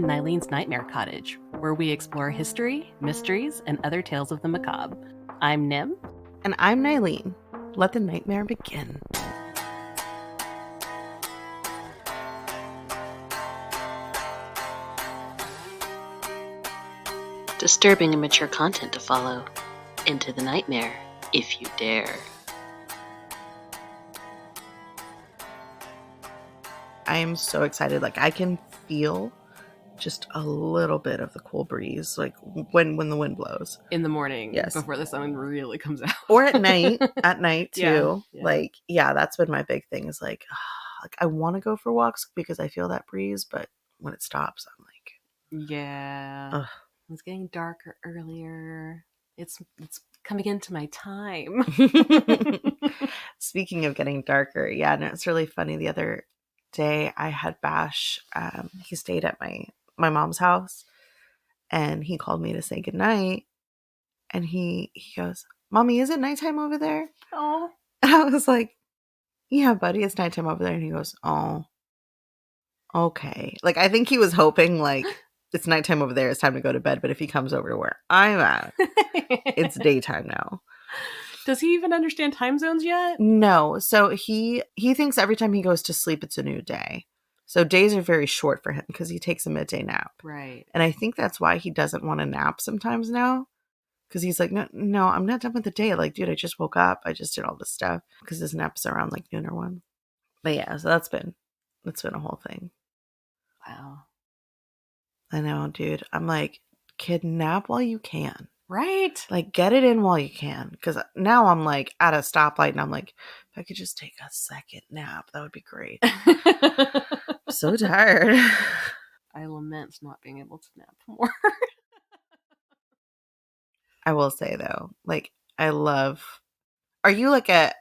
in Nyleen's Nightmare Cottage, where we explore history, mysteries, and other tales of the macabre. I'm Nim. And I'm Nyleen. Let the nightmare begin. Disturbing and mature content to follow. Into the nightmare, if you dare. I am so excited. Like, I can feel just a little bit of the cool breeze, like when the wind blows. In the morning, yes, before the sun really comes out. Or at night, too. Yeah. That's been my big thing is like I want to go for walks because I feel that breeze, but when it stops, I'm like... Yeah. Ugh. It's getting darker earlier. It's coming into my time. Speaking of getting darker, yeah, and it's really funny. The other day I had Bash. He stayed at my mom's house, and he called me to say goodnight. And he goes, "Mommy, is it nighttime over there?" Oh. And I was like, "Yeah, buddy, it's nighttime over there." And he goes, "Oh, okay." Like, I think he was hoping like it's nighttime over there, it's time to go to bed. But if he comes over to where I'm at, it's daytime now. Does he even understand time zones yet? No. So he thinks every time he goes to sleep, it's a new day. So days are very short for him because he takes a midday nap. Right. And I think that's why he doesn't want to nap sometimes now. Because he's like, no, I'm not done with the day. Like, dude, I just woke up. I just did all this stuff. Because his nap's around like noon or 1. But yeah, so that's been a whole thing. Wow. I know, dude. I'm like, kid, nap while you can. Right? Like, get it in while you can. Because now I'm like at a stoplight and I'm like, if I could just take a second nap, that would be great. I'm so tired. I lament not being able to nap more. I will say though, like, I love... Are you like a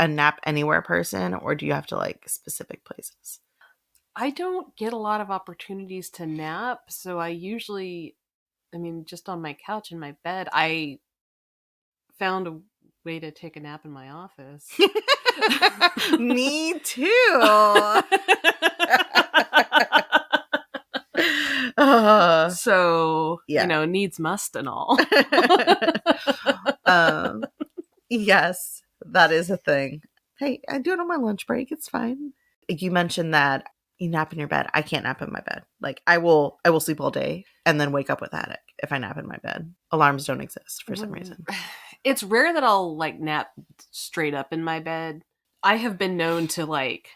nap anywhere person, or do you have to like specific places? I don't get a lot of opportunities to nap, so I usually, just on my couch in my bed. I found a way to take a nap in my office. Me too. So, yeah. Needs must and all. Yes, that is a thing. Hey, I do it on my lunch break. It's fine. You mentioned that you nap in your bed. I can't nap in my bed. Like, I will sleep all day and then wake up with headache if I nap in my bed. Alarms don't exist for some reason. It's rare that I'll like nap straight up in my bed. I have been known to like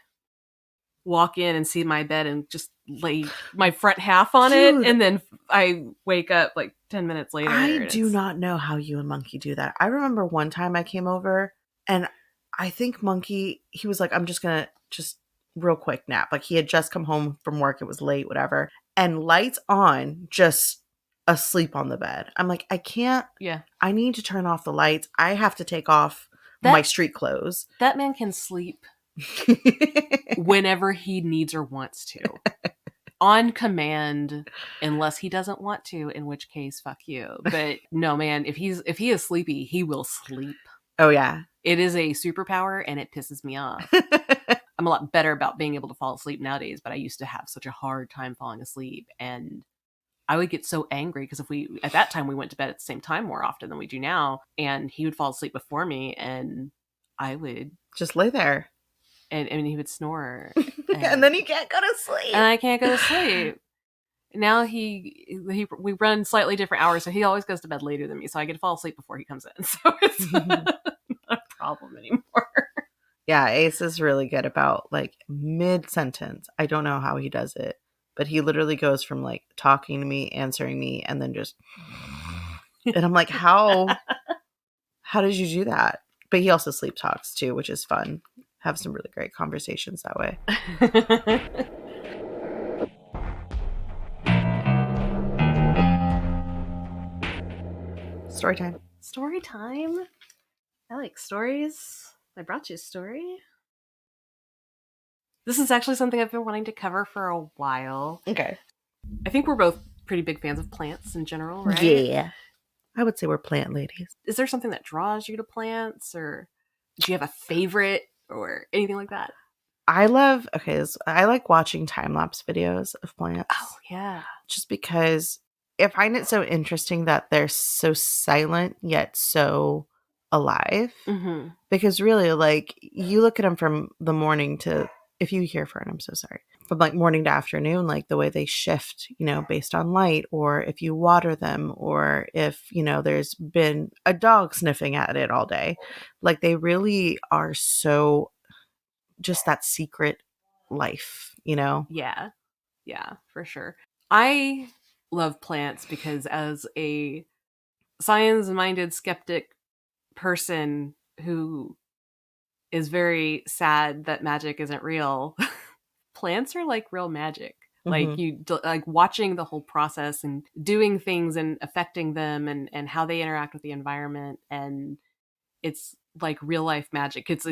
walk in and see my bed and just lay my front half on it, and then I wake up like 10 minutes later. I do not know how you and Monkey do that. I remember one time I came over and I think Monkey, he was like, I'm just gonna just real quick nap. Like, he had just come home from work, it was late, whatever, and lights on, just asleep on the bed. I'm like, I can't. Yeah, I need to turn off the lights. I have to take off my street clothes. That man can sleep whenever he needs or wants to. On command, unless he doesn't want to, in which case, fuck you. But no, man, if he is sleepy, he will sleep. Oh, yeah. It is a superpower, and it pisses me off. I'm a lot better about being able to fall asleep nowadays, but I used to have such a hard time falling asleep, and I would get so angry because at that time, we went to bed at the same time more often than we do now, and he would fall asleep before me, and I would just lay there. And he would snore. And then you can't go to sleep. And I can't go to sleep. Now we run slightly different hours, so he always goes to bed later than me, so I get to fall asleep before he comes in. So it's not a problem anymore. Yeah, Ace is really good about like mid-sentence. I don't know how he does it, but he literally goes from like talking to me, answering me, and then just... And I'm like, how did you do that? But he also sleep talks too, which is fun. Have some really great conversations that way. Story time. Story time? I like stories. I brought you a story. This is actually something I've been wanting to cover for a while. Okay. I think we're both pretty big fans of plants in general, right? Yeah. I would say we're plant ladies. Is there something that draws you to plants, or do you have a favorite or anything like that? I like watching time-lapse videos of plants. Oh, yeah. Just because I find it so interesting that they're so silent yet so alive. Mm-hmm. Because really, like, you look at them from the morning to, if you hear fern, I'm so sorry, from like morning to afternoon, like the way they shift, based on light, or if you water them, or if, there's been a dog sniffing at it all day. Like, they really are so just that secret life, Yeah. Yeah, for sure. I love plants because as a science-minded skeptic person who is very sad that magic isn't real, plants are like real magic. Like Mm-hmm. like watching the whole process and doing things and affecting them and how they interact with the environment, and it's like real life magic. It's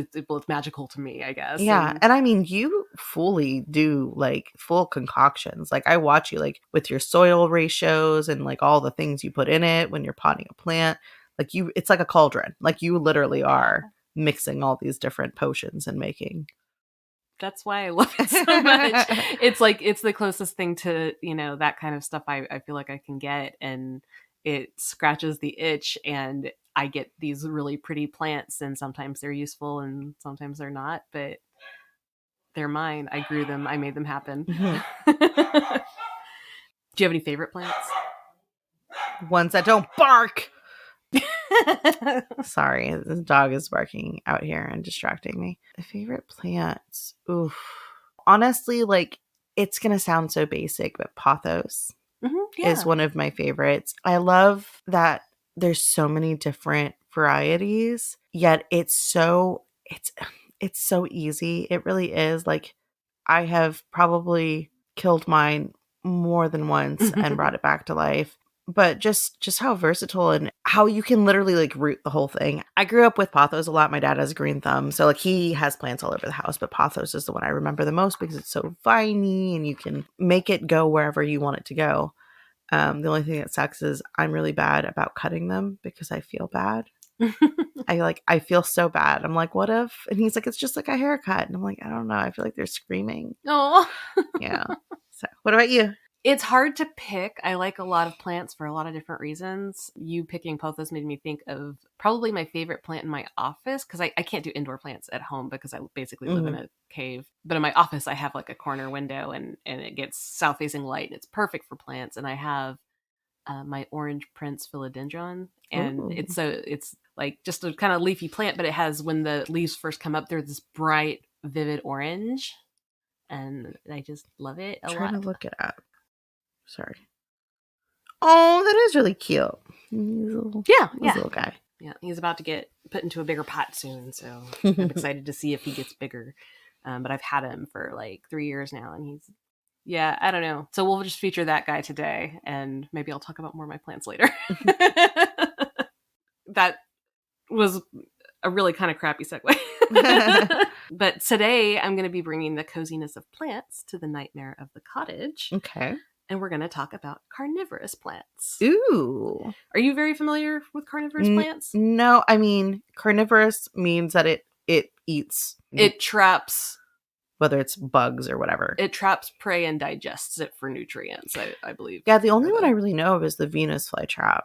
magical to me, I guess. Yeah, And and I mean, you fully do like full concoctions. Like, I watch you like with your soil ratios and like all the things you put in it when you're potting a plant. Like, it's like a cauldron. Like, you literally are mixing all these different potions and making. that's why I love it so much. It's like it's the closest thing to, that kind of stuff I feel like I can get, and it scratches the itch, and I get these really pretty plants, and sometimes they're useful and sometimes they're not, but they're mine. I grew them. I made them happen. Mhm. Do you have any favorite plants? Ones that don't bark. Sorry, this dog is barking out here and distracting me. Favorite plants. Oof. Honestly, like, it's gonna sound so basic, but pothos is Yeah. one of my favorites. I love that there's so many different varieties, yet it's so easy. It really is. Like, I have probably killed mine more than once and brought it back to life. But just how versatile and how you can literally like root the whole thing. I grew up with pothos a lot. My dad has a green thumb, so like he has plants all over the house, but pothos is the one I remember the most because it's so viney and you can make it go wherever you want it to go. The only thing that sucks is I'm really bad about cutting them because I feel bad. I feel so bad. I'm like, what if? And he's like, it's just like a haircut. And I'm like, I don't know. I feel like they're screaming. Oh. Yeah. So what about you? It's hard to pick. I like a lot of plants for a lot of different reasons. You picking pothos made me think of probably my favorite plant in my office, because I can't do indoor plants at home because I basically live in a cave. But in my office, I have like a corner window, and it gets south-facing light, and it's perfect for plants. And I have my orange Prince philodendron, and Ooh. it's like just a kind of leafy plant, but it has, when the leaves first come up, they're this bright, vivid orange, and I just love it a Trying lot. to look it up. Sorry. Oh, that is really cute. He's a little guy. Yeah, he's about to get put into a bigger pot soon, so I'm excited to see if he gets bigger. But I've had him for like 3 years now, and I don't know. So we'll just feature that guy today, and maybe I'll talk about more of my plants later. That was a really kind of crappy segue. But today I'm going to be bringing the coziness of plants to the nightmare of the cottage. Okay. And we're going to talk about carnivorous plants. Ooh. Are you very familiar with carnivorous plants? No, I mean, carnivorous means that it eats. It traps, whether it's bugs or whatever. It traps prey and digests it for nutrients, I believe. Yeah, the only one I really know of is the Venus flytrap,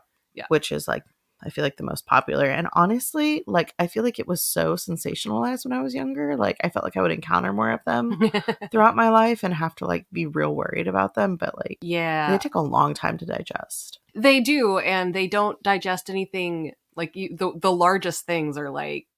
which is like, I feel like the most popular. And honestly, like, I feel like it was so sensationalized when I was younger. Like, I felt like I would encounter more of them throughout my life and have to like be real worried about them. But like, they take a long time to digest. They do, and they don't digest anything. Like, the largest things are like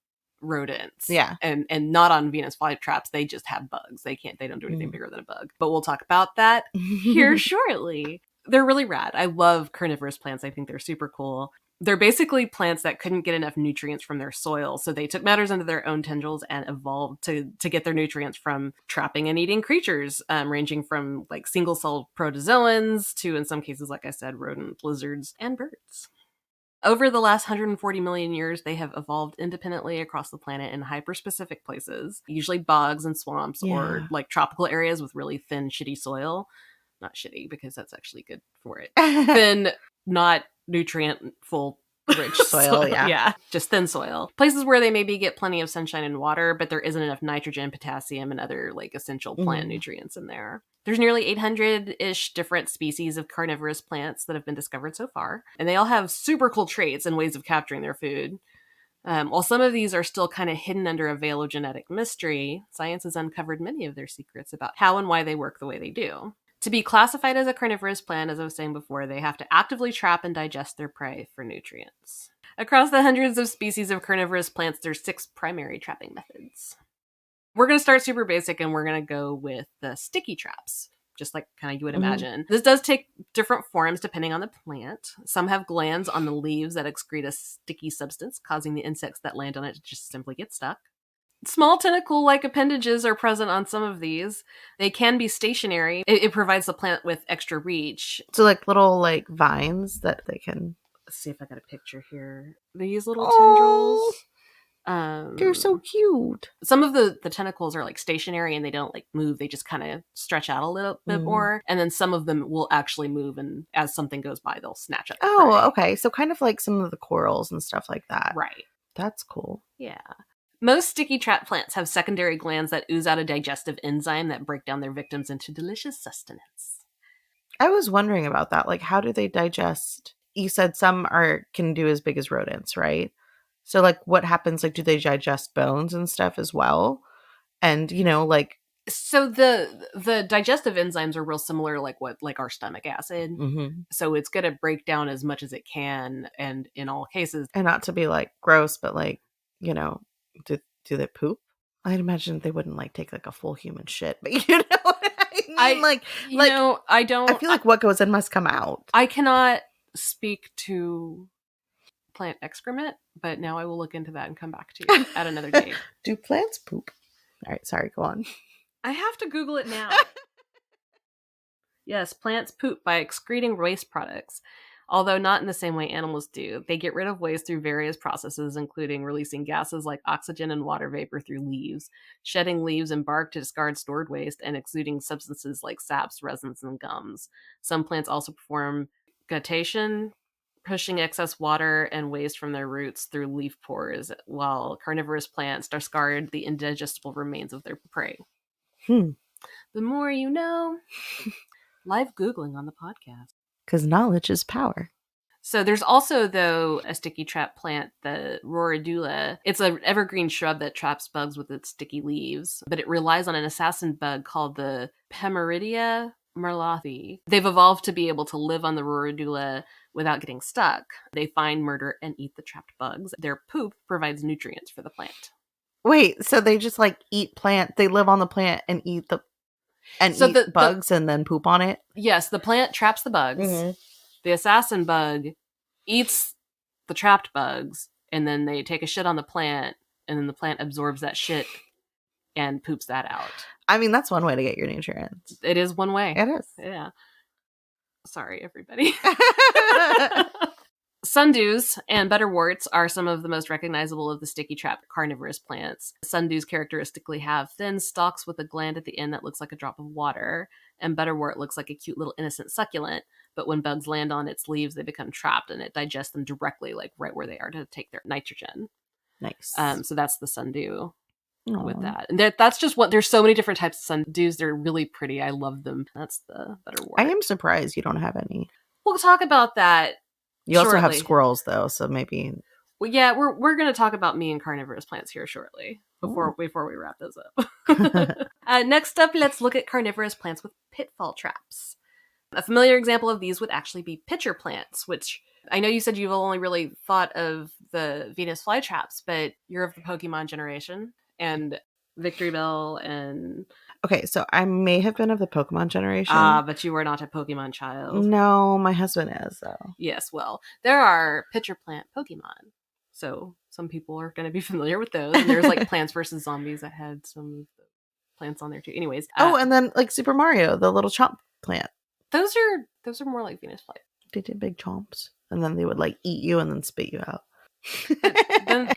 rodents. Yeah. And not on Venus flytraps. They just have bugs. They don't do anything bigger than a bug. But we'll talk about that here shortly. They're really rad. I love carnivorous plants. I think they're super cool. They're basically plants that couldn't get enough nutrients from their soil, so they took matters into their own tendrils and evolved to get their nutrients from trapping and eating creatures, ranging from like single-celled protozoans to, in some cases, like I said, rodent, lizards, and birds. Over the last 140 million years, they have evolved independently across the planet in hyper-specific places, usually bogs and swamps or like tropical areas with really thin, shitty soil. Not shitty, because that's actually good for it. Thin, not nutrient-full Rich soil, yeah. Yeah, just thin soil. Places where they maybe get plenty of sunshine and water, but there isn't enough nitrogen, potassium, and other like essential plant nutrients in there. There's nearly 800-ish different species of carnivorous plants that have been discovered so far, and they all have super cool traits and ways of capturing their food. While some of these are still kind of hidden under a veil of genetic mystery, science has uncovered many of their secrets about how and why they work the way they do. To be classified as a carnivorous plant, as I was saying before, they have to actively trap and digest their prey for nutrients. Across the hundreds of species of carnivorous plants, there's 6 primary trapping methods. We're going to start super basic, and we're going to go with the sticky traps, just like kind of you would imagine. This does take different forms depending on the plant. Some have glands on the leaves that excrete a sticky substance, causing the insects that land on it to just simply get stuck. Small tentacle-like appendages are present on some of these. They can be stationary. It provides the plant with extra reach. So like little like vines that they can... Let's see if I got a picture here. These little tendrils. They're so cute. Some of the tentacles are like stationary and they don't like move. They just kind of stretch out a little bit more. And then some of them will actually move, and as something goes by, they'll snatch up. Okay. So kind of like some of the corals and stuff like that. Right. That's cool. Yeah. Most sticky trap plants have secondary glands that ooze out a digestive enzyme that break down their victims into delicious sustenance. I was wondering about that. Like, how do they digest? You said some can do as big as rodents, right? So, like, what happens? Like, do they digest bones and stuff as well? And, like... So the digestive enzymes are real similar, like our stomach acid. So it's going to break down as much as it can, and in all cases... And not to be, like, gross, but, like, do they poop? I'd imagine they wouldn't, like, take, like, a full human shit. But you know what I mean? I feel like what goes in must come out. I cannot speak to plant excrement, but now I will look into that and come back to you at another date. Do plants poop? All right, sorry, go on. I have to Google it now. Yes, plants poop by excreting waste products. Although not in the same way animals do. They get rid of waste through various processes, including releasing gases like oxygen and water vapor through leaves, shedding leaves and bark to discard stored waste, and exuding substances like saps, resins, and gums. Some plants also perform guttation, pushing excess water and waste from their roots through leaf pores, while carnivorous plants discard the indigestible remains of their prey. The more you know. Live Googling on the podcast. Because knowledge is power. So there's also, though, a sticky trap plant, the Rhorodula. It's an evergreen shrub that traps bugs with its sticky leaves, but it relies on an assassin bug called the Pemeridia marlothi. They've evolved to be able to live on the Rhorodula without getting stuck. They find, murder, and eat the trapped bugs. Their poop provides nutrients for the plant. Wait, so they just like eat plant? They live on the plant and eat the... And so eat bugs and then poop on it? Yes, the plant traps the bugs. The assassin bug eats the trapped bugs, and then they take a shit on the plant, and then the plant absorbs that shit and poops that out. I mean, that's one way to get your nutrients. It is one way. It is. Yeah. Sorry, everybody. Sundews and butterworts are some of the most recognizable of the sticky trap carnivorous plants. Sundews characteristically have thin stalks with a gland at the end that looks like a drop of water, and butterwort looks like a cute little innocent succulent, but when bugs land on its leaves, they become trapped, and it digests them directly, like right where they are, to take their nitrogen. Nice. So that's the sundew. With that. And that's just what... There's so many different types of sundews. They're really pretty. I love them. That's the butterwort. I am surprised you don't have any. We'll talk about that. You also have squirrels, though, so maybe... Well, yeah, we're going to talk about me and carnivorous plants here shortly, before we wrap those up. Next up, let's look at carnivorous plants with pitfall traps. A familiar example of these would actually be pitcher plants, which I know you said you've only really thought of the Venus flytraps, but you're of the Pokemon generation, and Victory Bell and... Okay, so I may have been of the Pokemon generation. But you were not a Pokemon child. No, my husband is, though. Yes, well, there are pitcher plant Pokemon. So some people are going to be familiar with those. And there's like Plants vs. Zombies that had some of the plants on there too. Anyways. And then like Super Mario, the little chomp plant. Those are more like Venus fly. They did big chomps. And then they would like eat you and then spit you out.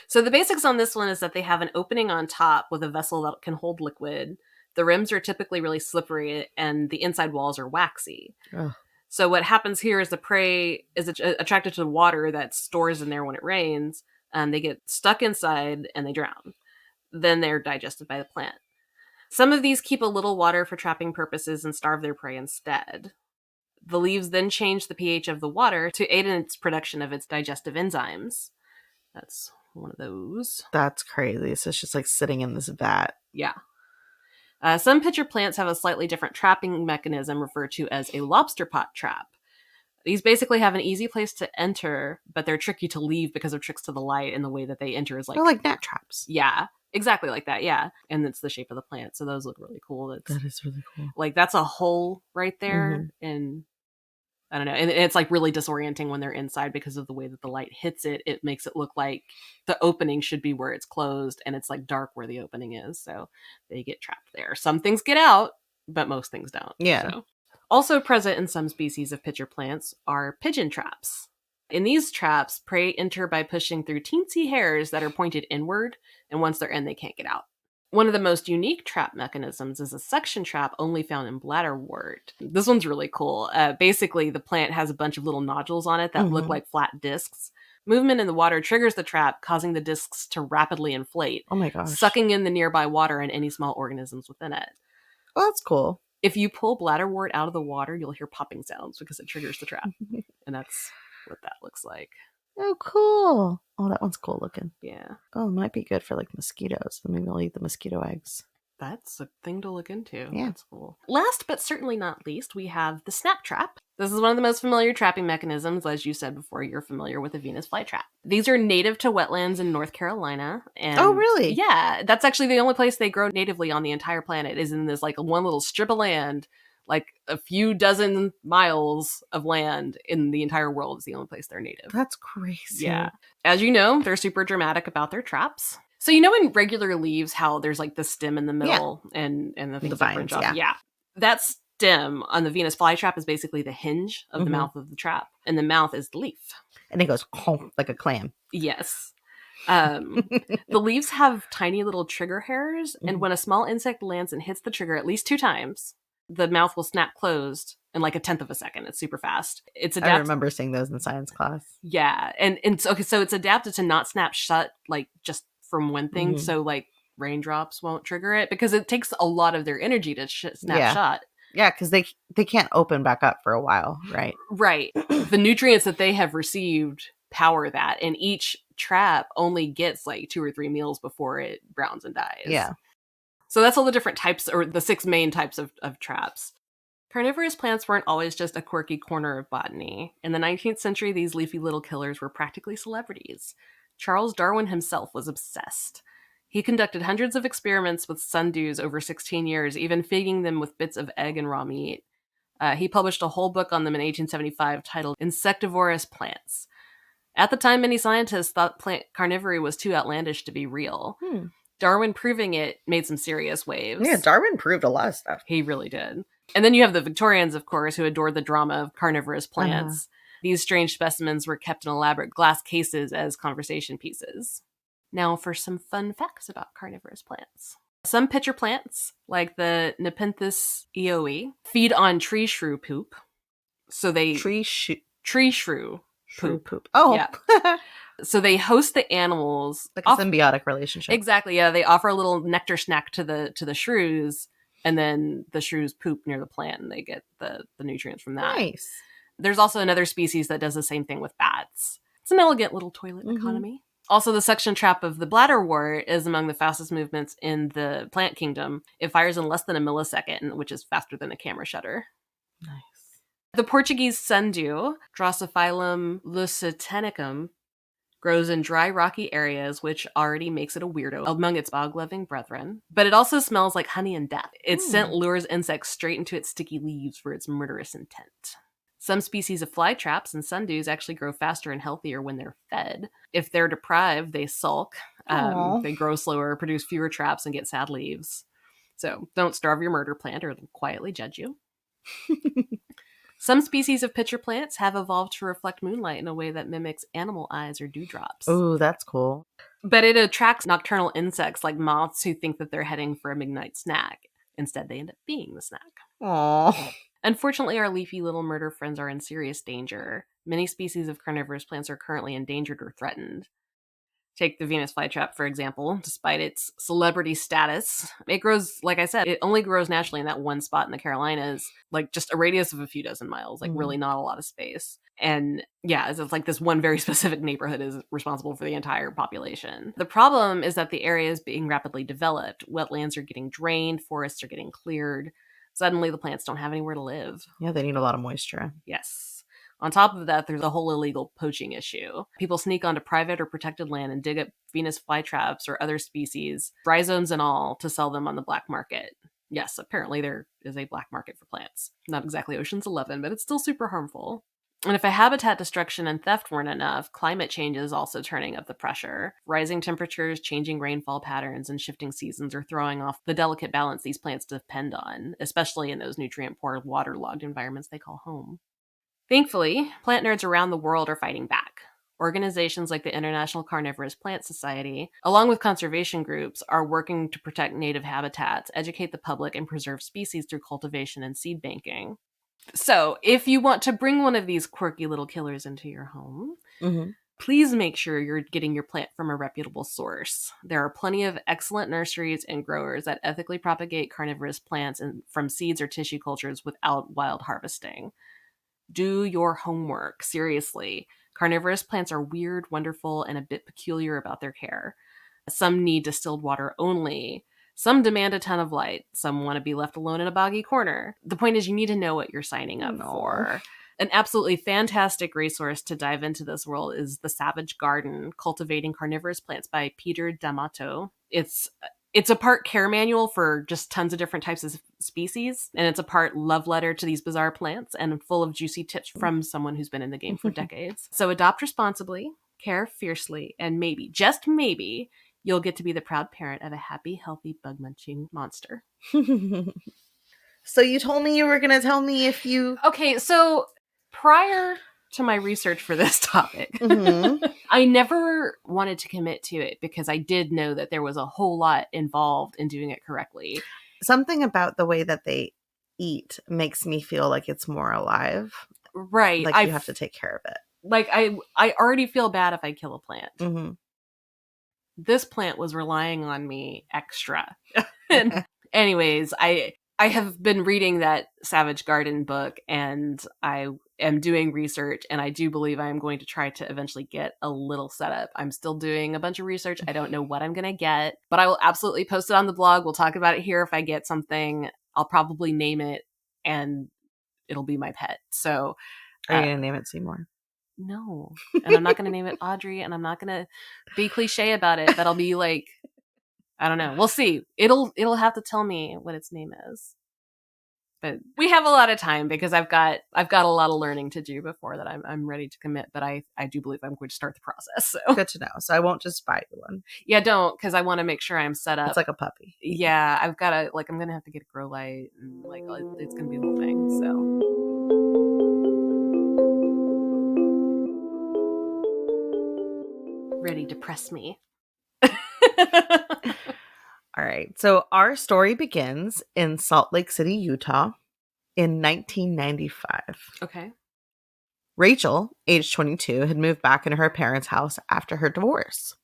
So the basics on this one is that they have an opening on top with a vessel that can hold liquid. The rims are typically really slippery, and the inside walls are waxy. Ugh. So what happens here is the prey is attracted to the water that stores in there when it rains, and they get stuck inside and they drown. Then they're digested by the plant. Some of these keep a little water for trapping purposes and starve their prey instead. The leaves then change the pH of the water to aid in its production of its digestive enzymes. That's one of those. That's crazy. So it's just like sitting in this vat. Yeah. Some pitcher plants have a slightly different trapping mechanism referred to as a lobster pot trap. These basically have an easy place to enter, but they're tricky to leave because of tricks to the light, and the way that they enter is like... They're like gnat traps. Yeah, exactly like that, yeah. And it's the shape of the plant, so those look really cool. That is really cool. Like, that's a hole right there, and I don't know. And it's like really disorienting when they're inside because of the way that the light hits it. It makes it look like the opening should be where it's closed, and it's like dark where the opening is. So they get trapped there. Some things get out, but most things don't. Yeah. So. Also present in some species of pitcher plants are pigeon traps. In these traps, prey enter by pushing through teensy hairs that are pointed inward, and once they're in, they can't get out. One of the most unique trap mechanisms is a suction trap only found in bladderwort. This one's really cool. Basically, the plant has a bunch of little nodules on it that look like flat discs. Movement in the water triggers the trap, causing the discs to rapidly inflate. Oh my gosh. Sucking in the nearby water and any small organisms within it. Well, that's cool. If you pull bladderwort out of the water, you'll hear popping sounds because it triggers the trap. And that's what that looks like. Oh, cool. Oh, that one's cool looking. Yeah. Oh, it might be good for like mosquitoes. Maybe I'll eat the mosquito eggs. That's a thing to look into. Yeah. That's cool. Last but certainly not least, we have the snap trap. This is one of the most familiar trapping mechanisms. As you said before, you're familiar with the Venus flytrap. These are native to wetlands in North Carolina. And oh, really? Yeah. That's actually the only place they grow natively on the entire planet, is in this like one little strip of land. Like a few dozen miles of land in the entire world is the only place they're native. That's crazy. Yeah. As you know, they're super dramatic about their traps. So you know in regular leaves how there's like the stem in the middle and the things that branch off? Yeah. That stem on the Venus flytrap is basically the hinge of the mouth of the trap. And the mouth is the leaf. And it goes like a clam. Yes. The leaves have tiny little trigger hairs. And when a small insect lands and hits the trigger at least 2 times, the mouth will snap closed in like a 1/10 of a second. It's super fast. I remember seeing those in science class. Yeah. And okay, so it's adapted to not snap shut, like just from one thing. So like raindrops won't trigger it because it takes a lot of their energy to snap shut. Yeah, because they can't open back up for a while, right? Right. The nutrients that they have received power that, and each trap only gets like 2 or 3 meals before it browns and dies. Yeah. So that's all the different types, or the 6 main types of traps. Carnivorous plants weren't always just a quirky corner of botany. In the 19th century, these leafy little killers were practically celebrities. Charles Darwin himself was obsessed. He conducted hundreds of experiments with sundews over 16 years, even feeding them with bits of egg and raw meat. He published a whole book on them in 1875 titled Insectivorous Plants. At the time, many scientists thought plant carnivory was too outlandish to be real. Darwin proving it made some serious waves. Yeah, Darwin proved a lot of stuff. He really did. And then you have the Victorians, of course, who adored the drama of carnivorous plants. These strange specimens were kept in elaborate glass cases as conversation pieces. Now for some fun facts about carnivorous plants. Some pitcher plants, like the Nepenthes eoe, feed on tree shrew poop. So they... Tree shrew poop. Oh. Yeah. So they host the animals. Like a symbiotic relationship. Exactly, yeah. They offer a little nectar snack to the shrews, and then the shrews poop near the plant, and they get the nutrients from that. Nice. There's also another species that does the same thing with bats. It's an elegant little toilet economy. Also, the suction trap of the bladderwort is among the fastest movements in the plant kingdom. It fires in less than a millisecond, which is faster than a camera shutter. Nice. The Portuguese sundew, Drosophilum lusitanicum, grows in dry, rocky areas, which already makes it a weirdo among its bog-loving brethren. But it also smells like honey and death. Its scent lures insects straight into its sticky leaves for its murderous intent. Some species of fly traps and sundews actually grow faster and healthier when they're fed. If they're deprived, they sulk. They grow slower, produce fewer traps, and get sad leaves. So don't starve your murder plant or it'll quietly judge you. Some species of pitcher plants have evolved to reflect moonlight in a way that mimics animal eyes or dewdrops. Oh, that's cool. But it attracts nocturnal insects like moths who think that they're heading for a midnight snack. Instead, they end up being the snack. Aww. Unfortunately, our leafy little murder friends are in serious danger. Many species of carnivorous plants are currently endangered or threatened. Take the Venus flytrap, for example. Despite its celebrity status, it grows, like I said, it only grows naturally in that one spot in the Carolinas, like just a radius of a few dozen miles, like really not a lot of space. And yeah, it's like this one very specific neighborhood is responsible for the entire population. The problem is that the area is being rapidly developed. Wetlands are getting drained, forests are getting cleared. Suddenly, the plants don't have anywhere to live. Yeah, they need a lot of moisture. Yes. On top of that, there's a whole illegal poaching issue. People sneak onto private or protected land and dig up Venus flytraps or other species, rhizomes and all, to sell them on the black market. Yes, apparently there is a black market for plants. Not exactly Ocean's 11, but it's still super harmful. And if a habitat destruction and theft weren't enough, climate change is also turning up the pressure. Rising temperatures, changing rainfall patterns, and shifting seasons are throwing off the delicate balance these plants depend on, especially in those nutrient-poor, waterlogged environments they call home. Thankfully, plant nerds around the world are fighting back. Organizations like the International Carnivorous Plant Society, along with conservation groups, are working to protect native habitats, educate the public, and preserve species through cultivation and seed banking. So, if you want to bring one of these quirky little killers into your home, please make sure you're getting your plant from a reputable source. There are plenty of excellent nurseries and growers that ethically propagate carnivorous plants from seeds or tissue cultures without wild harvesting. Do your homework, seriously. Carnivorous plants are weird, wonderful, and a bit peculiar about their care. Some need distilled water only. Some demand a ton of light. Some want to be left alone in a boggy corner. The point is, you need to know what you're signing up for. An absolutely fantastic resource to dive into this world is The Savage Garden, Cultivating Carnivorous Plants by Peter D'Amato. It's a part care manual for just tons of different types of species, and it's a part love letter to these bizarre plants and full of juicy tips from someone who's been in the game for decades. So adopt responsibly, care fiercely, and maybe, just maybe, you'll get to be the proud parent of a happy, healthy, bug-munching monster. So you told me you were going to tell me if you... Okay, so prior to my research for this topic, I never wanted to commit to it because I did know that there was a whole lot involved in doing it correctly. Something about the way that they eat makes me feel like it's more alive. Right. Like you have to take care of it. Like I already feel bad if I kill a plant. This plant was relying on me extra. And anyways, I have been reading that Savage Garden book, and I am doing research, and I do believe I am going to try to eventually get a little setup. I'm still doing a bunch of research. I don't know what I'm going to get, but I will absolutely post it on the blog. We'll talk about it here. If I get something, I'll probably name it, and it'll be my pet. So, are you going to name it Seymour? No. And I'm not going to name it Audrey, and I'm not going to be cliche about it. That'll be like, I don't know. We'll see. It'll have to tell me what its name is. But we have a lot of time because I've got a lot of learning to do before that I'm ready to commit. But I do believe I'm going to start the process. So good to know. So I won't just buy you one. Yeah, don't, because I want to make sure I'm set up. It's like a puppy. Yeah, I've got to I'm gonna have to get a grow light, and it's gonna be the whole thing. So. Ready to press me. All right. So our story begins in Salt Lake City, Utah in 1995. Okay. Rachel, age 22, had moved back into her parents' house after her divorce.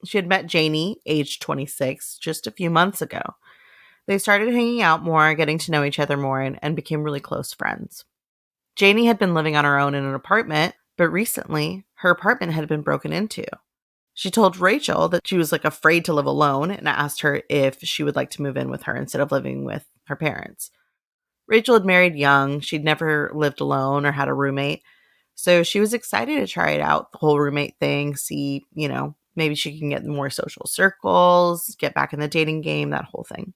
She had met Janie, age 26, just a few months ago. They started hanging out more, getting to know each other more, and became really close friends. Janie had been living on her own in an apartment, but recently, her apartment had been broken into. She told Rachel that she was afraid to live alone and asked her if she would like to move in with her instead of living with her parents. Rachel had married young. She'd never lived alone or had a roommate. So she was excited to try it out, the whole roommate thing, see, maybe she can get more social circles, get back in the dating game, that whole thing.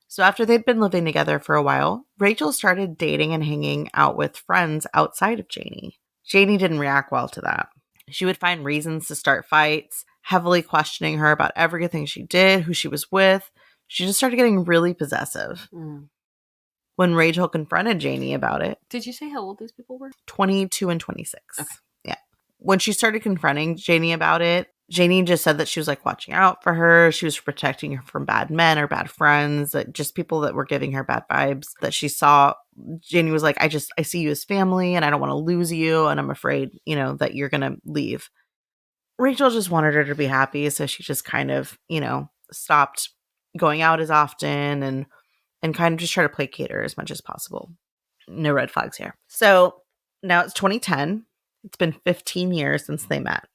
So after they'd been living together for a while, Rachel started dating and hanging out with friends outside of Janie. Janie didn't react well to that. She would find reasons to start fights, heavily questioning her about everything she did, who she was with. She just started getting really possessive. When Rachel confronted Janie about it... Did you say how old these people were? 22 and 26. Okay. Yeah. When she started confronting Janie about it, Janie just said that she was like watching out for her. She was protecting her from bad men or bad friends, that just people that were giving her bad vibes that she saw. Janie was like, I see you as family and I don't want to lose you. And I'm afraid, that you're going to leave. Rachel just wanted her to be happy. So she just kind of, stopped going out as often and kind of just try to placate her as much as possible. No red flags here. So now it's 2010. It's been 15 years since they met.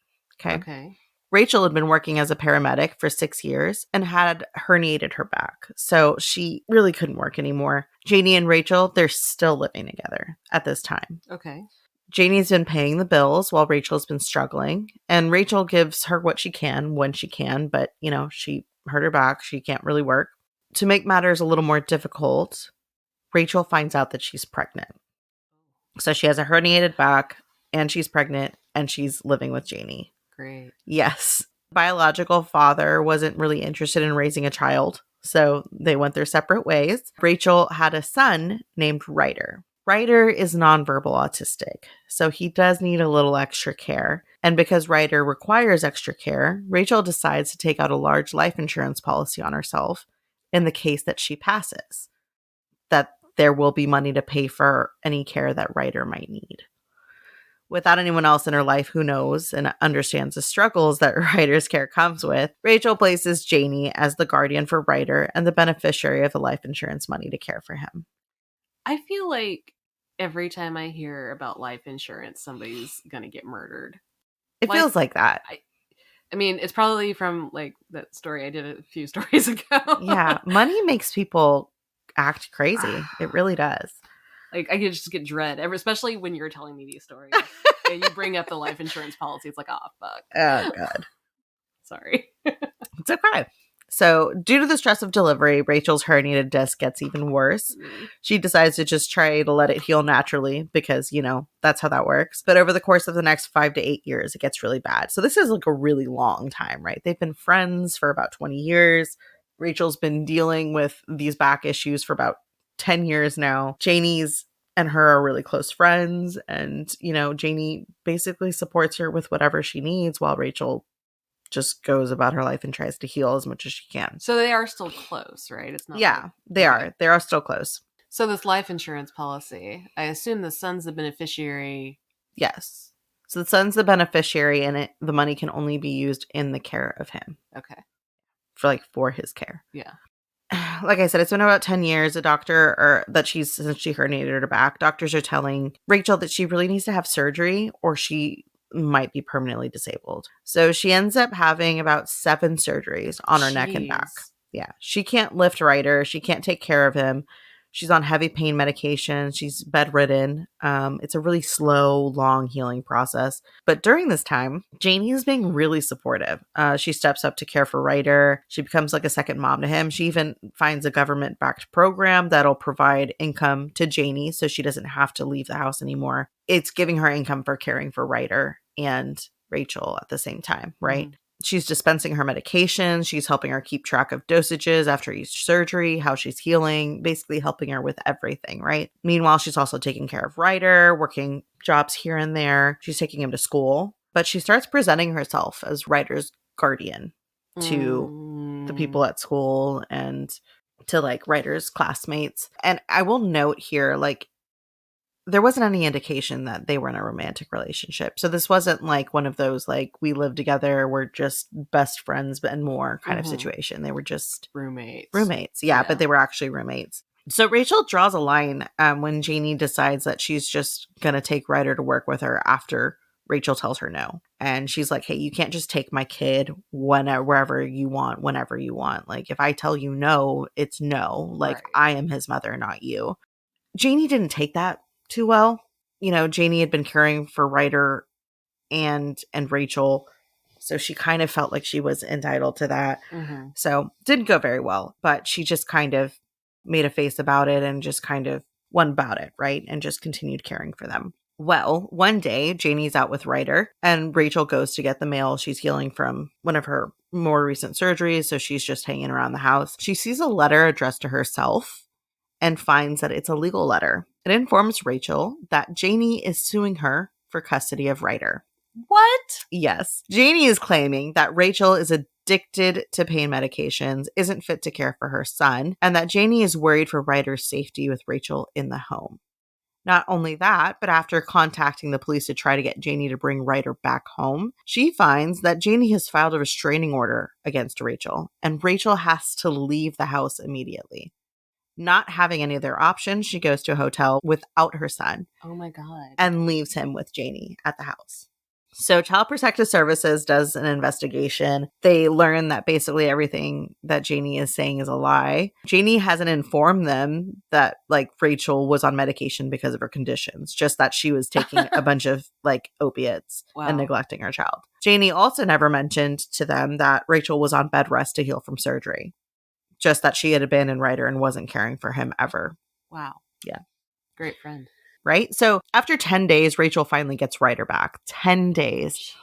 Okay. Rachel had been working as a paramedic for 6 years and had herniated her back, so she really couldn't work anymore. Janie and Rachel, they're still living together at this time. Okay. Janie's been paying the bills while Rachel's been struggling, and Rachel gives her what she can when she can, but, she hurt her back. She can't really work. To make matters a little more difficult, Rachel finds out that she's pregnant. So she has a herniated back, and she's pregnant, and she's living with Janie. Great. Yes. Biological father wasn't really interested in raising a child, so they went their separate ways. Rachel had a son named Ryder. Ryder is nonverbal autistic, so he does need a little extra care. And because Ryder requires extra care, Rachel decides to take out a large life insurance policy on herself in the case that she passes, that there will be money to pay for any care that Ryder might need. Without anyone else in her life who knows and understands the struggles that Ryder's care comes with, Rachel places Janie as the guardian for Ryder and the beneficiary of the life insurance money to care for him. I feel like every time I hear about life insurance, somebody's going to get murdered. It feels like that. I mean, it's probably from like that story I did a few stories ago. Yeah, money makes people act crazy. It really does. Like, I could just get dread, especially when you're telling me these stories. And you bring up the life insurance policy. It's like, oh, fuck. Oh, God. Sorry. It's okay. So, due to the stress of delivery, Rachel's herniated disc gets even worse. She decides to just try to let it heal naturally because, that's how that works. But over the course of the next 5 to 8 years, it gets really bad. So, this is like a really long time, right? They've been friends for about 20 years. Rachel's been dealing with these back issues for about 10 years now. Janie's and her are really close friends. And, Janie basically supports her with whatever she needs while Rachel just goes about her life and tries to heal as much as she can. So they are still close, right? It's not. Yeah, they are. They are still close. So this life insurance policy, I assume the son's the beneficiary. Yes. So the son's the beneficiary and the money can only be used in the care of him. Okay. For his care. Yeah. Like I said, it's been about 10 years. Since she herniated her back, doctors are telling Rachel that she really needs to have surgery or she might be permanently disabled. So she ends up having about 7 surgeries on her neck and back. Yeah. She can't lift Ryder. She can't take care of him. She's on heavy pain medication. She's bedridden. It's a really slow, long healing process. But during this time, Janie is being really supportive. She steps up to care for Ryder. She becomes like a second mom to him. She even finds a government-backed program that'll provide income to Janie so she doesn't have to leave the house anymore. It's giving her income for caring for Ryder and Rachel at the same time, right? Mm-hmm. She's dispensing her medication. She's helping her keep track of dosages after each surgery, how she's healing, basically helping her with everything, right? Meanwhile, she's also taking care of Ryder, working jobs here and there. She's taking him to school, but she starts presenting herself as Ryder's guardian to the people at school and to like Ryder's classmates. And I will note here, like, there wasn't any indication that they were in a romantic relationship. So this wasn't like one of those, like, we live together, we're just best friends and more kind of situation. They were just roommates. Yeah, but they were actually roommates. So Rachel draws a line when Janie decides that she's just going to take Ryder to work with her after Rachel tells her no. And she's like, hey, you can't just take my kid wherever you want, whenever you want. Like, if I tell you no, it's no. Like, right. I am his mother, not you. Janie didn't take that too well. Janie had been caring for Ryder and Rachel, so she kind of felt like she was entitled to that. Mm-hmm. So didn't go very well, but she just kind of made a face about it and just kind of went about it, right? And just continued caring for them. Well, one day, Janie's out with Ryder, and Rachel goes to get the mail. She's healing from one of her more recent surgeries, so she's just hanging around the house. She sees a letter addressed to herself and finds that it's a legal letter. It informs Rachel that Janie is suing her for custody of Ryder. What? Yes. Janie is claiming that Rachel is addicted to pain medications, isn't fit to care for her son, and that Janie is worried for Ryder's safety with Rachel in the home. Not only that, but after contacting the police to try to get Janie to bring Ryder back home, she finds that Janie has filed a restraining order against Rachel, and Rachel has to leave the house immediately. Not having any other options, she goes to a hotel without her son Oh my God. and leaves him with Janie at the house. So Child Protective Services does an investigation. They learn that basically everything that Janie is saying is a lie. Janie hasn't informed them that like Rachel was on medication because of her conditions, just that she was taking a bunch of like opiates and Wow. neglecting her child. Janie also never mentioned to them that Rachel was on bed rest to heal from surgery, just that she had abandoned Ryder and wasn't caring for him ever. Wow. Yeah. Great friend. Right? So after 10 days, Rachel finally gets Ryder back. 10 days.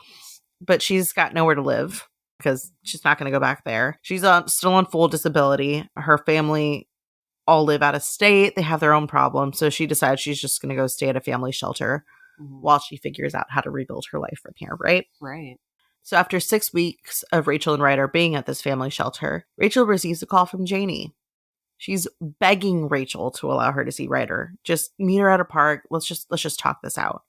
But she's got nowhere to live because she's not going to go back there. She's still on full disability. Her family all live out of state. They have their own problems. So she decides she's just going to go stay at a family shelter while she figures out how to rebuild her life from here, right? Right. So after 6 weeks of Rachel and Ryder being at this family shelter, Rachel receives a call from Janie. She's begging Rachel to allow her to see Ryder. Just meet her at a park. Let's just talk this out.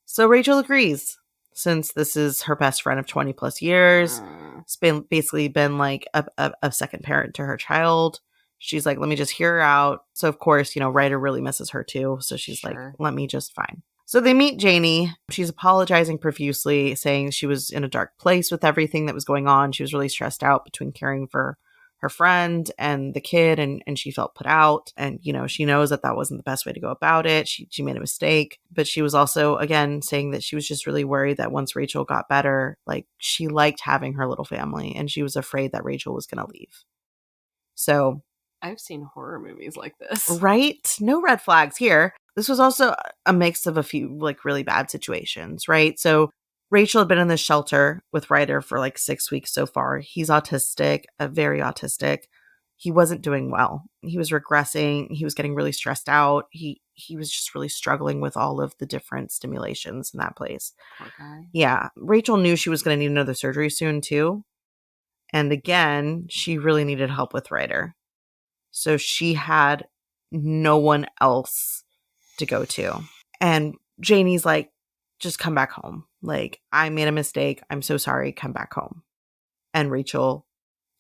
So Rachel agrees, since this is her best friend of 20 plus years. It's basically been like a second parent to her child. She's like, let me just hear her out. So of course, Ryder really misses her too. So she's like, let me just fine. So they meet Janie. She's apologizing profusely, saying she was in a dark place with everything that was going on. She was really stressed out between caring for her friend and the kid, and she felt put out. And, she knows that wasn't the best way to go about it. She made a mistake. But she was also, again, saying that she was just really worried that once Rachel got better, like, she liked having her little family, and she was afraid that Rachel was going to leave. So I've seen horror movies like this. Right? No red flags here. This was also a mix of a few like really bad situations, right? So Rachel had been in this shelter with Ryder for like 6 weeks so far. He's autistic, very autistic. He wasn't doing well. He was regressing. He was getting really stressed out. He was just really struggling with all of the different stimulations in that place. Poor guy. Yeah. Rachel knew she was going to need another surgery soon too. And again, she really needed help with Ryder. So she had no one else to go to. And Janie's like, just come back home. Like, I made a mistake. I'm so sorry. Come back home. And Rachel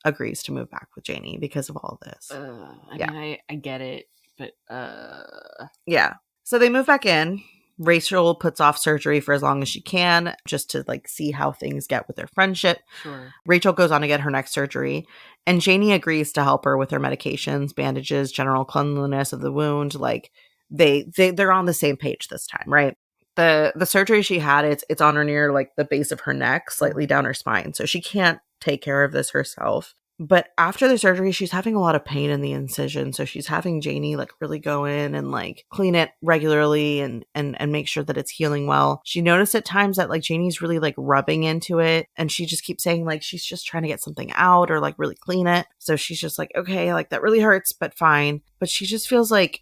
agrees to move back with Janie because of all this. I mean, I get it, but Yeah. So they move back in. Rachel puts off surgery for as long as she can, just to like see how things get with their friendship. Sure. Rachel goes on to get her next surgery, and Janie agrees to help her with her medications, bandages, general cleanliness of the wound. Like they're on the same page this time, right? The surgery she had, it's on her near like the base of her neck, slightly down her spine, so she can't take care of this herself. But after the surgery, she's having a lot of pain in the incision. So she's having Janie like really go in and like clean it regularly and make sure that it's healing well. She noticed at times that like Janie's really like rubbing into it. And she just keeps saying like she's just trying to get something out or like really clean it. So she's just like, okay, like that really hurts, but fine. But she just feels like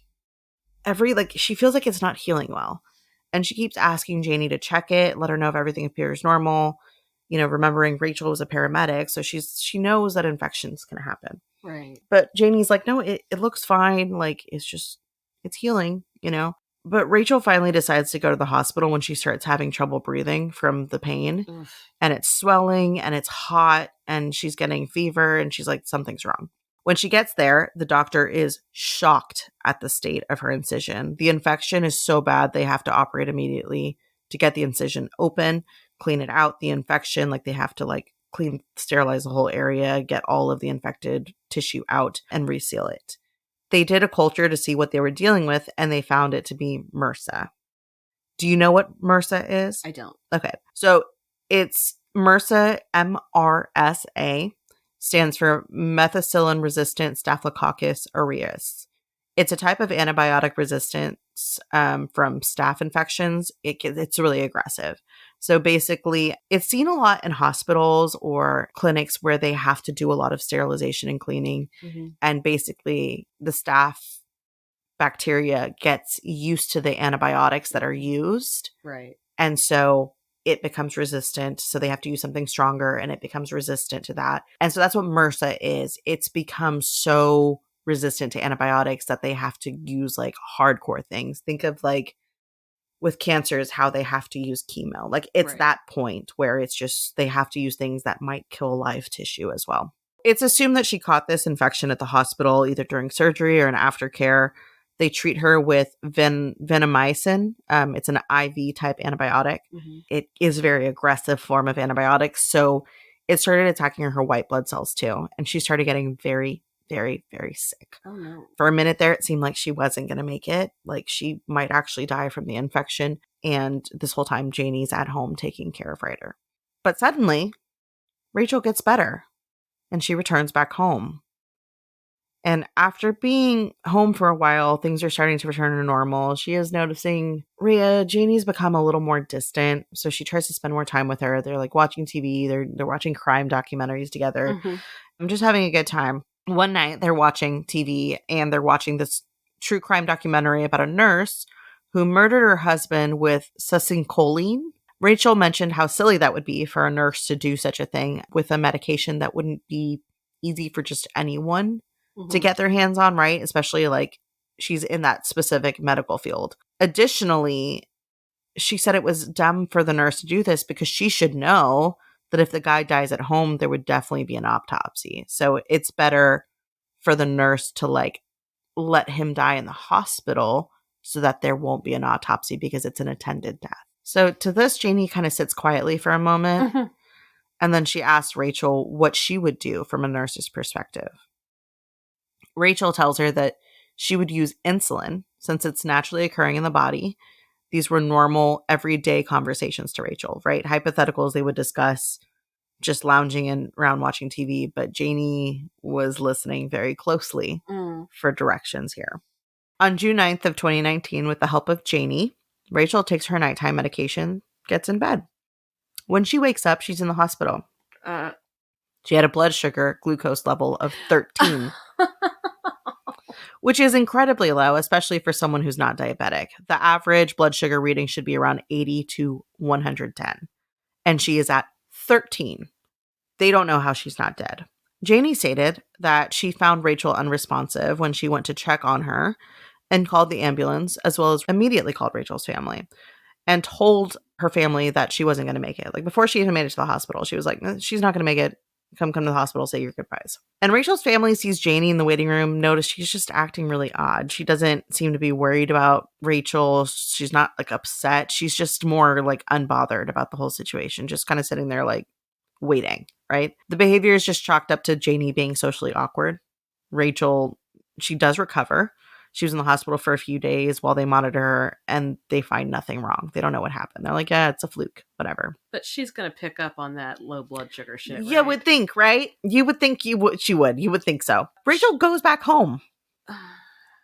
she feels like it's not healing well. And she keeps asking Janie to check it, let her know if everything appears normal. Remembering Rachel was a paramedic, so she knows that infections can happen. Right. But Janie's like, no, it looks fine. Like, it's healing, But Rachel finally decides to go to the hospital when she starts having trouble breathing from the pain. Oof. And it's swelling and it's hot and she's getting fever and she's like, something's wrong. When she gets there, the doctor is shocked at the state of her incision. The infection is so bad, they have to operate immediately to get the incision open, clean it out, the infection, like they have to like sterilize the whole area, get all of the infected tissue out and reseal it. They did a culture to see what they were dealing with and they found it to be MRSA. Do you know what MRSA is? I don't. Okay. So it's MRSA, MRSA, stands for methicillin-resistant Staphylococcus aureus. It's a type of antibiotic resistance from staph infections. It's really aggressive. So basically, it's seen a lot in hospitals or clinics where they have to do a lot of sterilization and cleaning. Mm-hmm. And basically, the staph bacteria gets used to the antibiotics that are used. Right. And so it becomes resistant. So they have to use something stronger and it becomes resistant to that. And so that's what MRSA is. It's become so resistant to antibiotics that they have to use like hardcore things. Think of like with cancers, how they have to use chemo. Like it's that point where it's just they have to use things that might kill live tissue as well. It's assumed that she caught this infection at the hospital, either during surgery or in aftercare. They treat her with vancomycin. It's an IV type antibiotic. Mm-hmm. It is a very aggressive form of antibiotics. So it started attacking her white blood cells too. And she started getting very, very, very sick. Oh, no. For a minute there, it seemed like she wasn't going to make it. Like she might actually die from the infection. And this whole time, Janie's at home taking care of Ryder. But suddenly, Rachel gets better and she returns back home. And after being home for a while, things are starting to return to normal. She is noticing Janie's become a little more distant. So she tries to spend more time with her. They're like watching TV. They're watching crime documentaries together. Mm-hmm. I'm just having a good time. One night they're watching TV and they're watching this true crime documentary about a nurse who murdered her husband with succinylcholine. Rachel mentioned how silly that would be for a nurse to do such a thing with a medication that wouldn't be easy for just anyone to get their hands on, right? Especially like she's in that specific medical field. Additionally, she said it was dumb for the nurse to do this because she should know that if the guy dies at home, there would definitely be an autopsy. So it's better for the nurse to like let him die in the hospital so that there won't be an autopsy because it's an attended death. So to this, Janie kind of sits quietly for a moment. Mm-hmm. And then she asks Rachel what she would do from a nurse's perspective. Rachel tells her that she would use insulin since it's naturally occurring in the body. These were normal, everyday conversations to Rachel, right? Hypotheticals they would discuss just lounging around watching TV, but Janie was listening very closely for directions here. On June 9th of 2019, with the help of Janie, Rachel takes her nighttime medication, gets in bed. When she wakes up, she's in the hospital. She had a blood sugar glucose level of 13, which is incredibly low, especially for someone who's not diabetic. The average blood sugar reading should be around 80 to 110, and she is at 13. They don't know how she's not dead. Janie stated that she found Rachel unresponsive when she went to check on her and called the ambulance, as well as immediately called Rachel's family and told her family that she wasn't going to make it. Like before she even made it to the hospital, she was like, she's not going to make it. Come to the hospital, say your goodbyes. And Rachel's family sees Janie in the waiting room, notice she's just acting really odd. She doesn't seem to be worried about Rachel. She's not like upset. She's just more like unbothered about the whole situation, just kind of sitting there like waiting, right? The behavior is just chalked up to Janie being socially awkward. Rachel, she does recover. She was in the hospital for a few days while they monitor her and they find nothing wrong. They don't know what happened. They're like, yeah, it's a fluke, whatever. But she's going to pick up on that low blood sugar shit, Yeah, right? would think, right? You would think she would. You would think so. Rachel goes back home.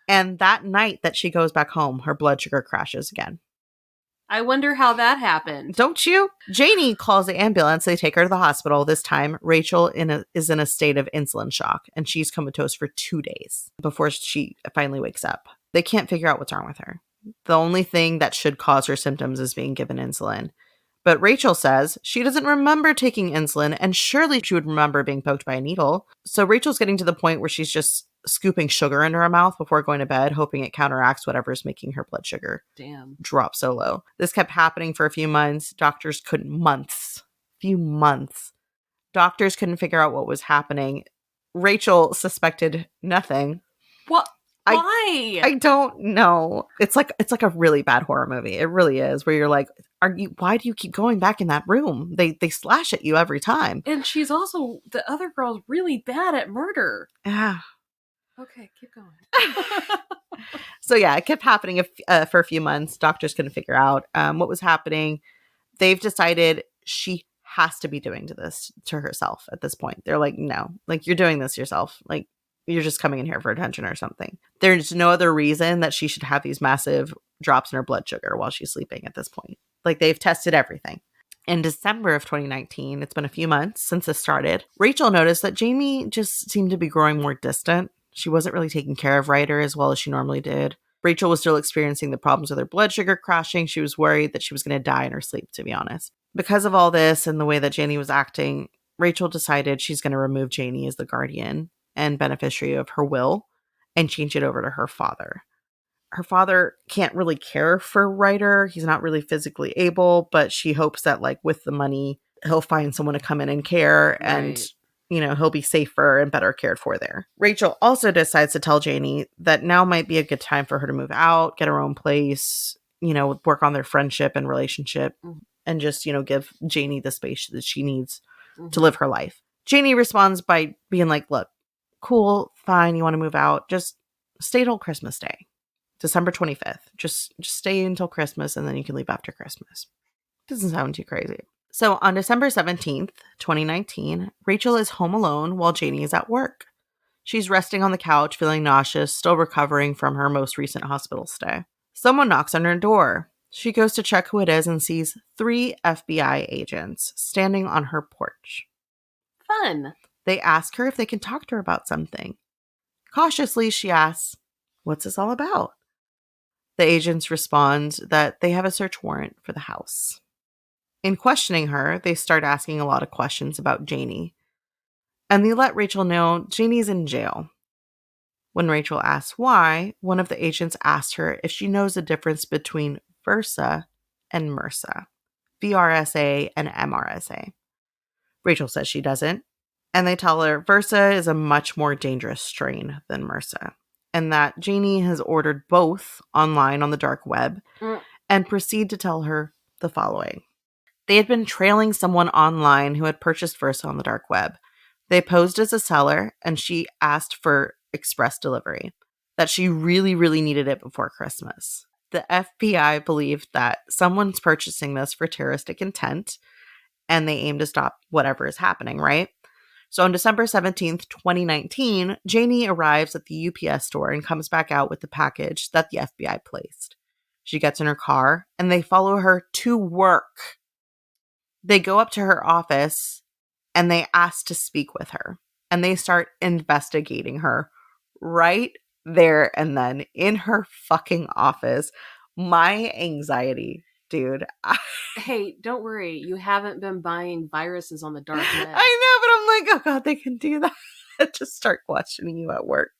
And that night that she goes back home, her blood sugar crashes again. I wonder how that happened. Don't you? Janie calls the ambulance. They take her to the hospital. This time, Rachel is in a state of insulin shock, and she's comatose for 2 days before she finally wakes up. They can't figure out what's wrong with her. The only thing that should cause her symptoms is being given insulin. But Rachel says she doesn't remember taking insulin, and surely she would remember being poked by a needle. So Rachel's getting to the point where she's just scooping sugar into her mouth before going to bed, hoping it counteracts whatever's making her blood sugar drop so low. This kept happening for a few months. Few months. Doctors couldn't figure out what was happening. Rachel suspected nothing. What? Why? I don't know. It's like a really bad horror movie. It really is, where you're like, why do you keep going back in that room? They slash at you every time. And she's also, the other girl's really bad at murder. Yeah. Okay, keep going. So yeah, it kept happening for a few months. Doctors couldn't figure out what was happening. They've decided she has to be doing this to herself at this point. They're like, no, like you're doing this yourself. Like you're just coming in here for attention or something. There's no other reason that she should have these massive drops in her blood sugar while she's sleeping at this point. Like they've tested everything. In December of 2019, it's been a few months since this started, Rachel noticed that Jamie just seemed to be growing more distant. She wasn't really taking care of Ryder as well as she normally did. Rachel was still experiencing the problems with her blood sugar crashing. She was worried that she was going to die in her sleep, to be honest. Because of all this and the way that Janie was acting, Rachel decided she's going to remove Janie as the guardian and beneficiary of her will and change it over to her father. Her father can't really care for Ryder. He's not really physically able, but she hopes that, like, with the money, he'll find someone to come in and care and, you know, he'll be safer and better cared for there. Rachel also decides to tell Janie that now might be a good time for her to move out, get her own place, you know, work on their friendship and relationship, and just, you know, give Janie the space that she needs to live her life. Janie responds by being like, look, cool, fine, you want to move out, just stay till Christmas Day. December 25th. Just stay until Christmas and then you can leave after Christmas. Doesn't sound too crazy. So on December 17th, 2019, Rachel is home alone while Janie is at work. She's resting on the couch, feeling nauseous, still recovering from her most recent hospital stay. Someone knocks on her door. She goes to check who it is and sees 3 FBI agents standing on her porch. Fun. They ask her if they can talk to her about something. Cautiously, she asks, "What's this all about?" The agents respond that they have a search warrant for the house. In questioning her, they start asking a lot of questions about Janie. And they let Rachel know Janie's in jail. When Rachel asks why, one of the agents asked her if she knows the difference between Versa and MRSA, VRSA and MRSA. Rachel says she doesn't, and they tell her Versa is a much more dangerous strain than MRSA, and that Janie has ordered both online on the dark web, and proceed to tell her the following. They had been trailing someone online who had purchased Versa on the dark web. They posed as a seller, and she asked for express delivery, that she really, really needed it before Christmas. The FBI believed that someone's purchasing this for terroristic intent, and they aim to stop whatever is happening, right? So on December 17th, 2019, Janie arrives at the UPS store and comes back out with the package that the FBI placed. She gets in her car, and they follow her to work. They go up to her office, and they ask to speak with her. And they start investigating her right there and then in her fucking office. My anxiety, dude. Hey, don't worry. You haven't been buying viruses on the dark web. I know, but I'm like, oh God, they can do that. Just start questioning you at work.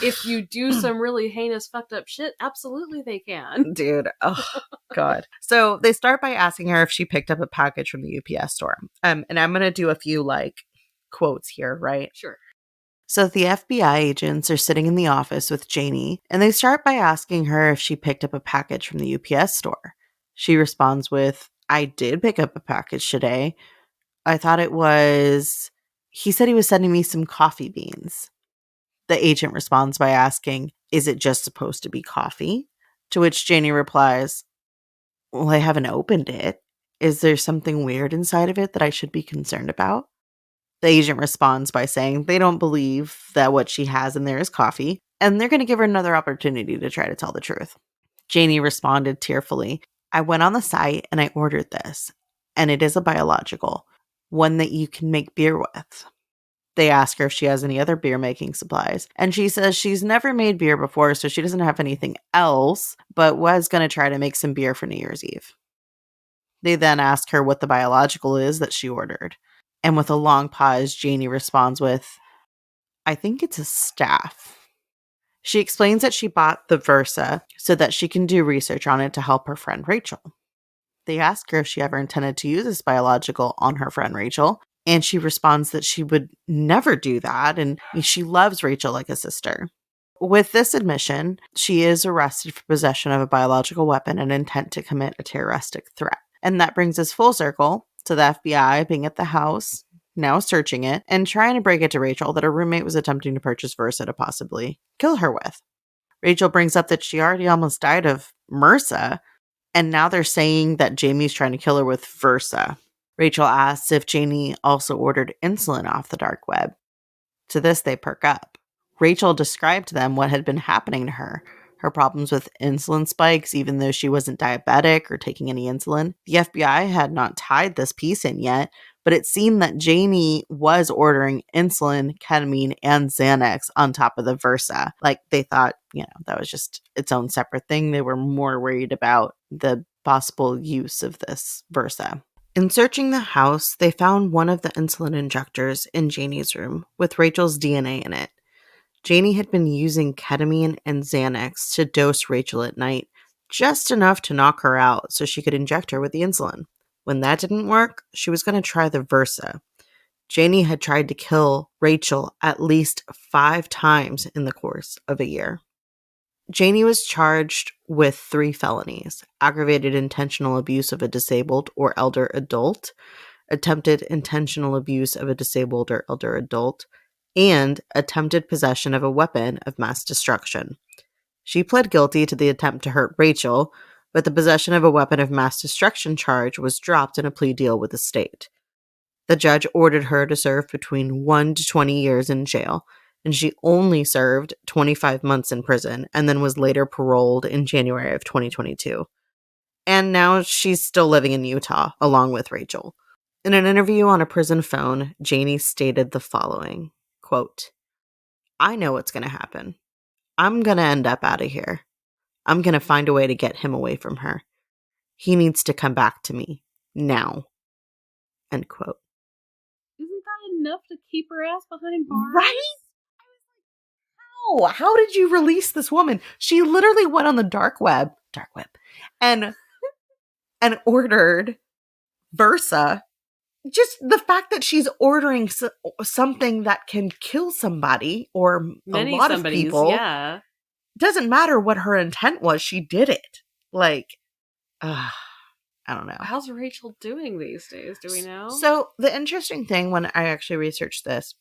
If you do some really heinous, fucked up shit, absolutely they can. Dude, oh God. So they start by asking her if she picked up a package from the UPS store. And I'm going to do a few like quotes here, right? Sure. So the FBI agents are sitting in the office with Janie, and they start by asking her if she picked up a package from the UPS store. She responds with, "I did pick up a package today. I thought it was... He said he was sending me some coffee beans." The agent responds by asking, "Is it just supposed to be coffee?" To which Janie replies, "Well, I haven't opened it. Is there something weird inside of it that I should be concerned about?" The agent responds by saying they don't believe that what she has in there is coffee, and they're going to give her another opportunity to try to tell the truth. Janie responded tearfully, "I went on the site and I ordered this, and it is a biological, one that you can make beer with." They ask her if she has any other beer making supplies, and she says she's never made beer before, so she doesn't have anything else, but was going to try to make some beer for New Year's Eve. They then ask her what the biological is that she ordered. And with a long pause, Janie responds with, "I think it's a staff." She explains that she bought the Versa so that she can do research on it to help her friend Rachel. They ask her if she ever intended to use this biological on her friend Rachel, and she responds that she would never do that, and she loves Rachel like a sister. With this admission, she is arrested for possession of a biological weapon and intent to commit a terroristic threat. And that brings us full circle to the FBI being at the house, now searching it, and trying to break it to Rachel that her roommate was attempting to purchase Versa to possibly kill her with. Rachel brings up that she already almost died of MRSA, and now they're saying that Jamie's trying to kill her with Versa. Rachel asks if Janie also ordered insulin off the dark web. To this, they perk up. Rachel described to them what had been happening to her problems with insulin spikes, even though she wasn't diabetic or taking any insulin. The FBI had not tied this piece in yet, but it seemed that Janie was ordering insulin, ketamine, and Xanax on top of the Versa. Like, they thought, that was just its own separate thing. They were more worried about the possible use of this Versa. In searching the house, they found one of the insulin injectors in Janie's room with Rachel's DNA in it. Janie had been using ketamine and Xanax to dose Rachel at night, just enough to knock her out so she could inject her with the insulin. When that didn't work, she was going to try the Versa. Janie had tried to kill Rachel at least 5 times in the course of a year. Janie was charged with 3 felonies: aggravated intentional abuse of a disabled or elder adult, attempted intentional abuse of a disabled or elder adult, and attempted possession of a weapon of mass destruction. She pled guilty to the attempt to hurt Rachel, but the possession of a weapon of mass destruction charge was dropped in a plea deal with the state. The judge ordered her to serve between 1 to 20 years in jail, and she only served 25 months in prison and then was later paroled in January of 2022. And now she's still living in Utah, along with Rachel. In an interview on a prison phone, Janie stated the following, quote, "I know what's going to happen. I'm going to end up out of here. I'm going to find a way to get him away from her. He needs to come back to me. Now." End quote. Isn't that enough to keep her ass behind bars? Right? How did you release this woman? She literally went on the dark web, and ordered Versa. Just the fact that she's ordering something that can kill somebody or Many a lot somebodies, of people, yeah. Doesn't matter what her intent was. She did it. Like, I don't know. How's Rachel doing these days? Do we know? So the interesting thing when I actually researched this,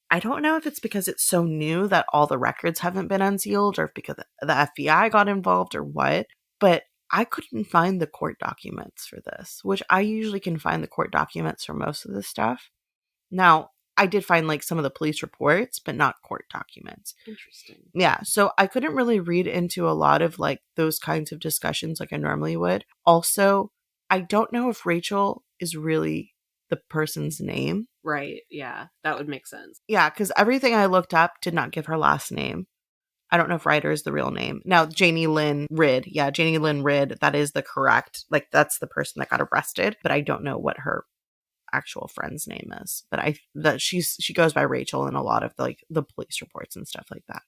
I don't know if it's because it's so new that all the records haven't been unsealed or if because the FBI got involved or what, but I couldn't find the court documents for this, which I usually can find the court documents for most of this stuff. Now, I did find like some of the police reports, but not court documents. Interesting. Yeah, so I couldn't really read into a lot of like those kinds of discussions like I normally would. Also, I don't know if Rachel is really the person's name. Right, yeah, that would make sense. Yeah, because everything I looked up did not give her last name. I don't know if Ryder is the real name. Now, Janie Lynn Ridd. Yeah, Janie Lynn Ridd. That is the correct, like, that's the person that got arrested. But I don't know what her actual friend's name is. But she goes by Rachel in a lot of like the police reports and stuff like that.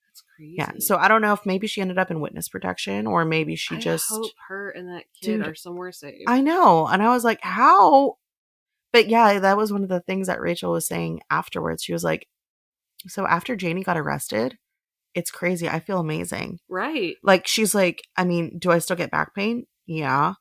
That's crazy. Yeah, so I don't know if maybe she ended up in witness protection or maybe she I just. hope her and that kid are somewhere safe. I know, and I was like, how? But yeah, that was one of the things that Rachel was saying afterwards. She was like, so after Janie got arrested, it's crazy. I feel amazing. Right. Like, she's like, I mean, do I still get back pain? Yeah.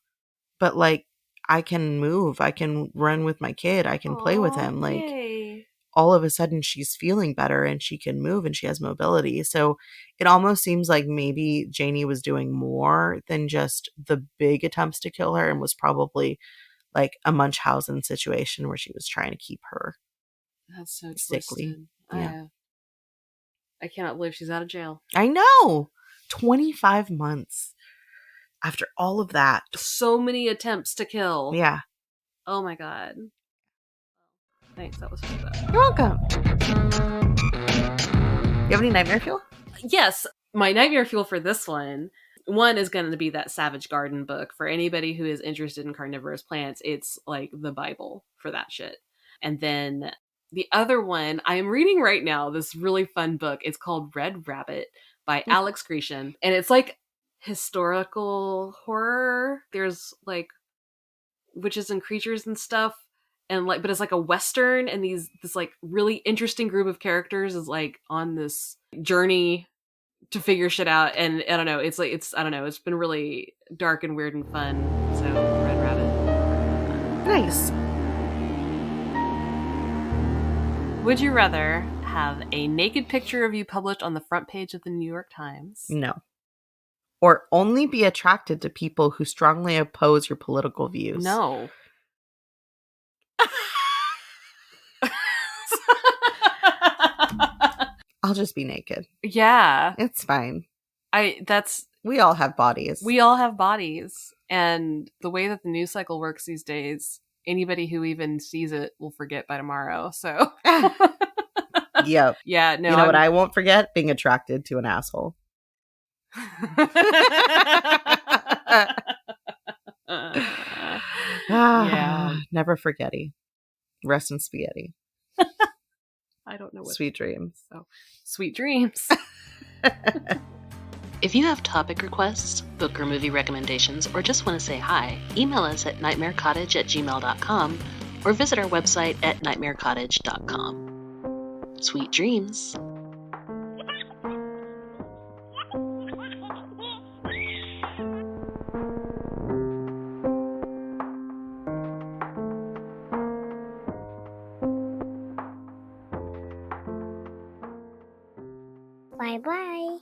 But like, I can move. I can run with my kid. I can play with him. Like, yay. All of a sudden she's feeling better and she can move and she has mobility. So it almost seems like maybe Janie was doing more than just the big attempts to kill her and was probably like a Munchausen situation where she was trying to keep her. That's so sickly. Twisted. Yeah. I cannot believe she's out of jail. I know. 25 months after all of that. So many attempts to kill. Yeah. Oh my god. Thanks, that was really bad. You're welcome. You have any nightmare fuel? Yes. My nightmare fuel for this one is going to be that Savage Garden book. For anybody who is interested in carnivorous plants, it's like the Bible for that shit. And then the other one I am reading right now, this really fun book. It's called Red Rabbit by Alex Grecian. And it's like historical horror. There's like witches and creatures and stuff. And like, but it's like a Western, and this like really interesting group of characters is like on this journey to figure shit out. And I don't know, it's been really dark and weird and fun. So Red Rabbit. Nice. Would you rather have a naked picture of you published on the front page of the New York Times? No. Or only be attracted to people who strongly oppose your political views? No. I'll just be naked. Yeah. It's fine. We all have bodies. We all have bodies. And the way that the news cycle works these days, anybody who even sees it will forget by tomorrow. So. Yep. Yeah, no. You know what I won't forget? Being attracted to an asshole. Yeah. Never forgetty. Rest in spaghetti. I don't know what. Sweet dreams. Oh, sweet dreams. If you have topic requests, book or movie recommendations, or just want to say hi, email us at nightmarecottage@gmail.com or visit our website at nightmarecottage.com. Sweet dreams. Bye-bye.